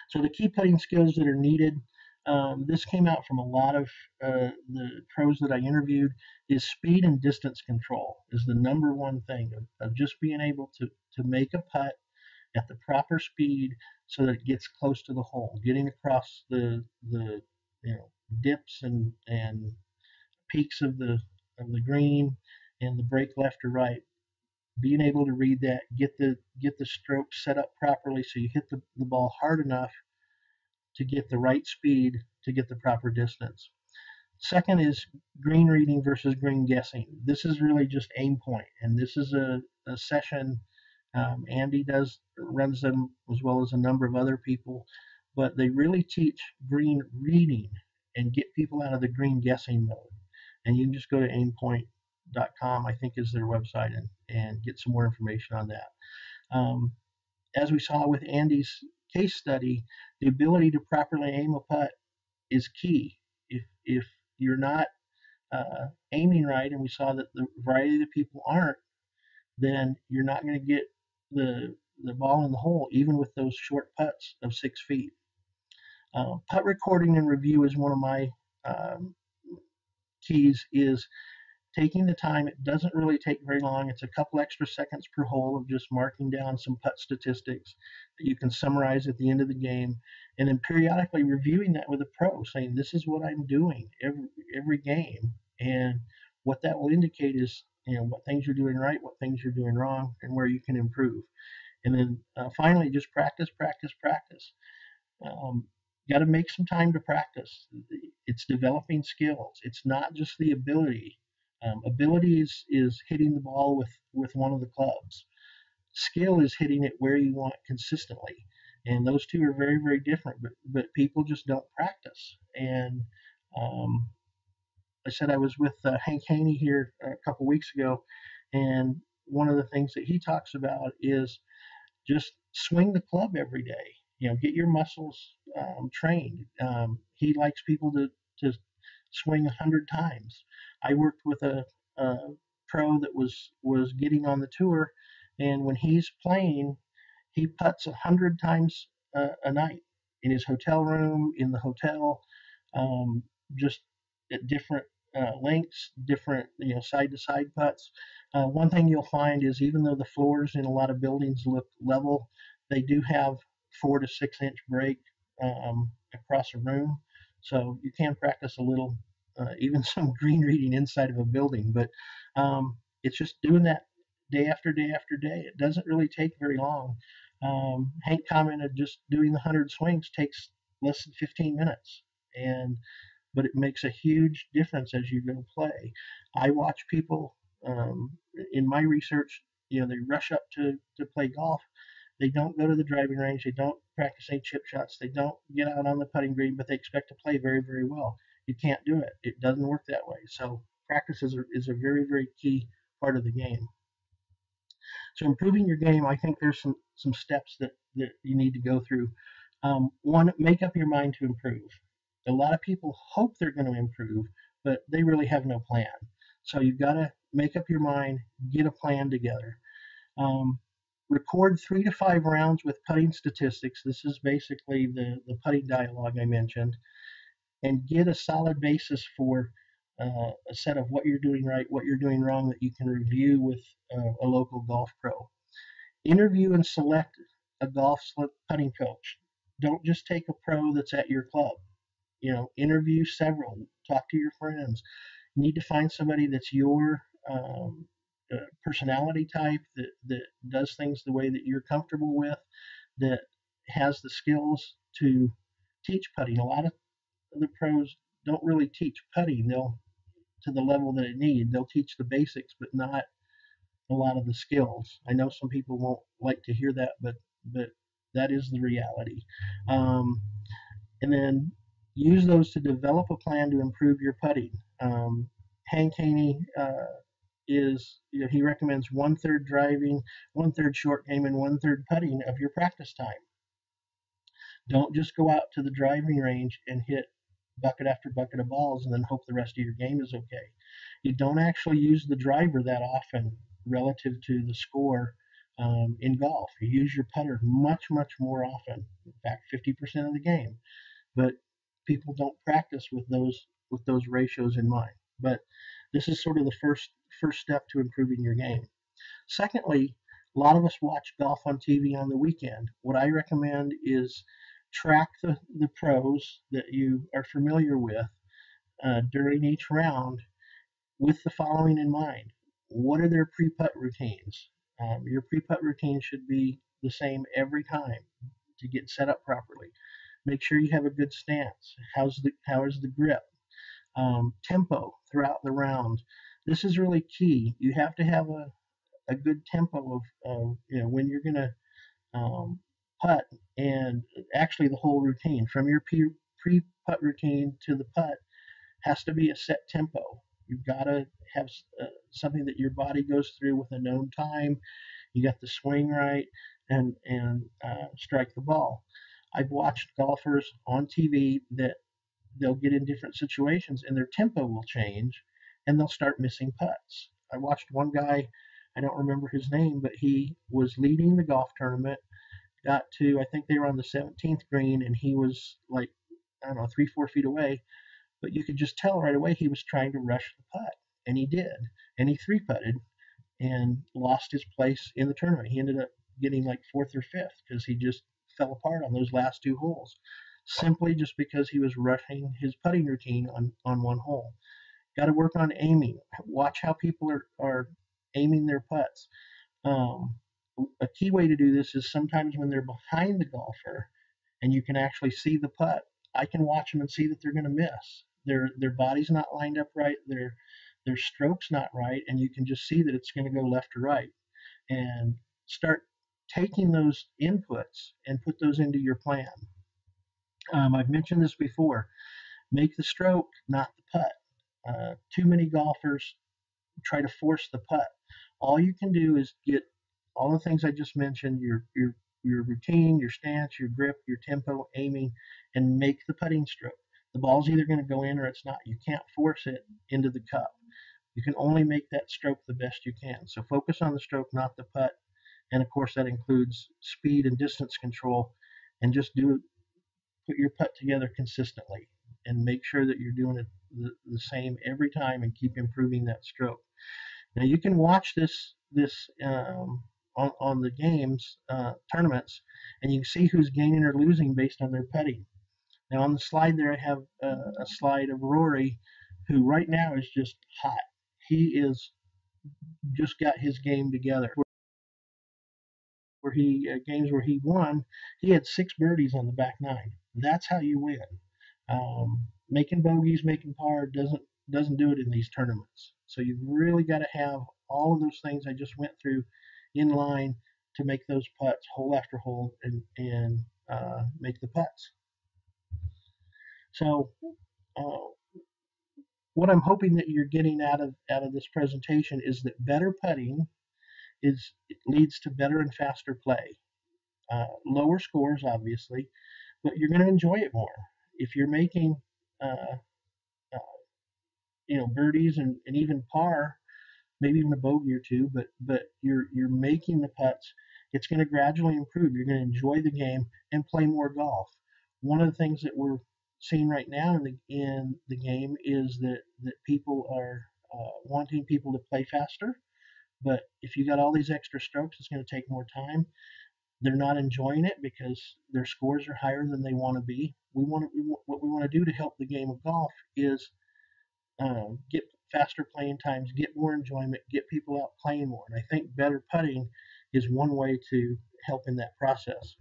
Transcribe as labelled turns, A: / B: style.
A: So the key putting skills that are needed, this came out from a lot of the pros that I interviewed, is speed and distance control is the number one thing of just being able to make a putt at the proper speed so that it gets close to the hole, getting across the dips and peaks of the green and the break left or right, being able to read that, get the stroke set up properly so you hit the ball hard enough to get the right speed to get the proper distance. Second is green reading versus green guessing. This is really just aim point, and this is a session Andy runs them as well as a number of other people, but they really teach green reading and get people out of the green guessing mode. And you can just go to aimpoint.com, I think is their website, and get some more information on that. As we saw with Andy's case study, the ability to properly aim a putt is key. If you're not aiming right, and we saw that the variety of the people aren't, then you're not going to get the ball in the hole, even with those short putts of 6 feet. Putt recording and review is one of my keys. Is taking the time. It doesn't really take very long. It's a couple extra seconds per hole of just marking down some putt statistics that you can summarize at the end of the game, and then periodically reviewing that with a pro, saying this is what I'm doing every game, and what that will indicate is what things you're doing right, what things you're doing wrong, and where you can improve. And then finally, just practice, practice, practice. Got to make some time to practice. It's developing skills. It's not just the ability. Ability is hitting the ball with one of the clubs. Skill is hitting it where you want consistently. And those two are very, very different, but people just don't practice. And I said I was with Hank Haney here a couple weeks ago, and one of the things that he talks about is just swing the club every day. Get your muscles trained. He likes people to swing 100 times. I worked with a pro that was getting on the tour, and when he's playing, he putts 100 times a night in his hotel room, in the hotel, just at different lengths, different side to side putts. One thing you'll find is even though the floors in a lot of buildings look level, they do have 4 to 6 inch break across a room, so you can practice a little, even some green reading inside of a building. But it's just doing that day after day after day. It doesn't really take very long. Hank commented just doing the 100 swings takes less than 15 minutes, but it makes a huge difference as you go play. I watch people in my research, they rush up to play golf. They don't go to the driving range. They don't practice any chip shots. They don't get out on the putting green, but they expect to play very, very well. You can't do it. It doesn't work that way. So practice is a very, very key part of the game. So improving your game, I think there's some steps that you need to go through. One, make up your mind to improve. A lot of people hope they're going to improve, but they really have no plan. So you've got to make up your mind, get a plan together. Record 3 to 5 rounds with putting statistics. This is basically the putting dialogue I mentioned, and get a solid basis for a set of what you're doing right, what you're doing wrong that you can review with a local golf pro. Interview and select a golf putting coach. Don't just take a pro that's at your club. Interview several, talk to your friends. You need to find somebody that's your personality type, that does things the way that you're comfortable with, that has the skills to teach putting. A lot of the pros don't really teach putting. They'll, to the level that it needs, they'll teach the basics, but not a lot of the skills. I know some people won't like to hear that, but that is the reality. And then use those to develop a plan to improve your putting. Hank Haney he recommends 1/3 driving, 1/3 short game, and 1/3 putting of your practice time. Don't just go out to the driving range and hit bucket after bucket of balls and then hope the rest of your game is okay. You don't actually use the driver that often relative to the score in golf. You use your putter much, much more often. In fact, 50% of the game. But people don't practice with those ratios in mind. But this is sort of the first step to improving your game. Secondly, a lot of us watch golf on TV on the weekend. What I recommend is track the pros that you are familiar with during each round with the following in mind. What are their pre putt routines? Your pre putt routine should be the same every time to get set up properly. Make sure you have a good stance. How is the grip? Tempo throughout the round. This is really key. You have to have a good tempo of when you're going to putt, and actually the whole routine from your pre putt routine to the putt has to be a set tempo. You've got to have something that your body goes through with a known time. You got the swing right and strike the ball. I've watched golfers on TV that they'll get in different situations and their tempo will change and they'll start missing putts. I watched one guy, I don't remember his name, but he was leading the golf tournament, got to, I think they were on the 17th green, and he was like, I don't know, 3, 4 feet away, but you could just tell right away he was trying to rush the putt, and he did, and he three putted and lost his place in the tournament. He ended up getting like fourth or fifth because he just fell apart on those last two holes, simply just because he was rushing his putting routine on one hole. Got to work on aiming. Watch how people are aiming their putts. Um, a key way to do this is sometimes when they're behind the golfer and you can actually see the putt, I can watch them and see that they're going to miss. Their body's not lined up right. Their stroke's not right, and you can just see that it's going to go left or right. And start taking those inputs and put those into your plan. I've mentioned this before. Make the stroke, not the putt. Too many golfers try to force the putt. All you can do is get all the things I just mentioned, your routine, your stance, your grip, your tempo, aiming, and make the putting stroke. The ball's either going to go in or it's not. You can't force it into the cup. You can only make that stroke the best you can. So focus on the stroke, not the putt. And of course, that includes speed and distance control. And just put your putt together consistently and make sure that you're doing it the same every time and keep improving that stroke. Now you can watch this on the games tournaments, and you can see who's gaining or losing based on their putting. Now on the slide there, I have a slide of Rory, who right now is just hot. He is just got his game together. Where he games where he won, he had 6 birdies on the back nine. That's how you win. Making bogeys, making par doesn't do it in these tournaments. So you've really got to have all of those things I just went through in line to make those putts hole after hole and make the putts. So uh, what I'm hoping that you're getting out of this presentation is that better putting leads to better and faster play. Lower scores, obviously, but you're going to enjoy it more if you're making uh, uh, birdies and even par, maybe even a bogey or two, but you're making the putts. It's going to gradually improve. You're going to enjoy the game and play more golf. One of the things that we're seeing right now in the game is that people are wanting people to play faster. But if you got all these extra strokes, it's going to take more time. They're not enjoying it because their scores are higher than they want to be. What we want to do to help the game of golf is get faster playing times, get more enjoyment, get people out playing more. And I think better putting is one way to help in that process.